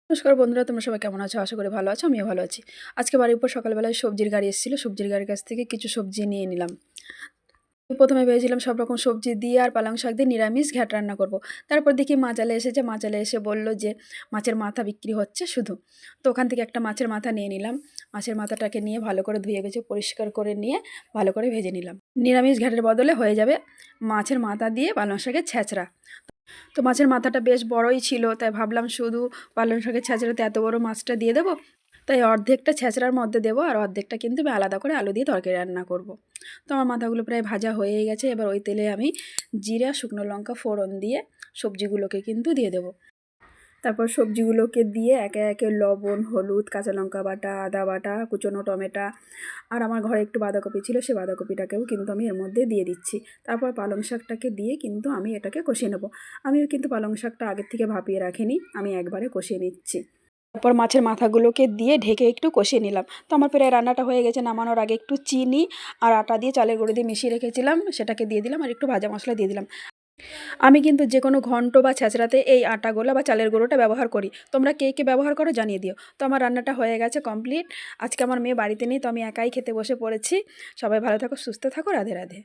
নমস্কার বন্ধুরা, তোমরা সবাই কেমন আছো? আশা করি ভালো আছো। আমিও ভালো আছি। আজকে বাড়ির উপর সকালবেলায় সবজির গাড়ি এসেছিল। সবজির গাড়ির কাছ থেকে কিছু সবজি নিয়ে নিলাম। প্রথমে ভেবেছিলাম সব রকম সবজি দিয়ে আর পালং শাক দিয়ে নিরামিষ ঘ্যাঁট রান্না করব। তারপর দেখি মাচালে এসেছে। মাচালে এসে বলল যে মাছের মাথা বিক্রি হচ্ছে শুধু। তো ওখান থেকে একটা মাছের মাথা নিয়ে নিলাম। মাছের মাথাটাকে নিয়ে ভালো করে ধুয়ে বেছে পরিষ্কার করে নিয়ে ভালো করে ভেজে নিলাম। নিরামিষ ঘ্যাঁটের বদলে হয়ে যাবে মাছের মাথা দিয়ে পালং শাকের ছ্যাঁচড়া। তো মাছের মাথাটা বেশ বড়ই ছিল, তাই ভাবলাম শুধু পালং শাকের ছ্যাঁচড়াতে এত বড় মাছটা দিয়ে দেবো, তাই অর্ধেকটা ছ্যাঁচড়ার মধ্যে দেবো আর অর্ধেকটা কিন্তু আমি আলাদা করে আলু দিয়ে তরকারি রান্না করব। তো আমার মাথাগুলো প্রায় ভাজা হয়ে গেছে। এবার ওই তেলে আমি জিরা শুকনো লঙ্কা ফোড়ন দিয়ে সবজিগুলোকে কিন্তু দিয়ে দেবো। তারপর সবজিগুলোকে দিয়ে একে একে লবণ, হলুদ, কাঁচা লঙ্কা বাটা, আদা বাটা, কুচনো টমেটো আর আমার ঘরে একটু বাঁধাকপি ছিল, সেই বাঁধাকপিটাকেও কিন্তু আমি এর মধ্যে দিয়ে দিচ্ছি। তারপর পালং শাকটাকে দিয়ে কিন্তু আমি এটাকে কষিয়ে নেব। আমিও কিন্তু পালং শাকটা আগের থেকে ভাপিয়ে রাখিনি, আমি একবারে কষিয়ে নিচ্ছি। তারপর মাছের মাথাগুলোকে দিয়ে ঢেকে একটু কষিয়ে নিলাম। তো আমার প্রায় রান্নাটা হয়ে গেছে। নামানোর আগে একটু চিনি আর আটা দিয়ে চালের গুঁড়ো দিয়ে মিশিয়ে রেখেছিলাম, সেটাকে দিয়ে দিলাম আর একটু ভাজা মশলা দিয়ে দিলাম। আমি কিন্তু যে কোনো ঘন্ট বা ছ্যাঁচড়াতে এই আটা গোলা বা চালের গুঁড়োটা ব্যবহার করি। তোমরা কে কে ব্যবহার করো জানিয়ে দিও। তো আমার রান্নাটা হয়ে গেছে কমপ্লিট। আজকে আমার মেয়ে বাড়িতে নেই, তো আমি একাই খেতে বসে পড়েছি। সবাই ভালো থাকো, সুস্থ থাকো, রাধে রাধে।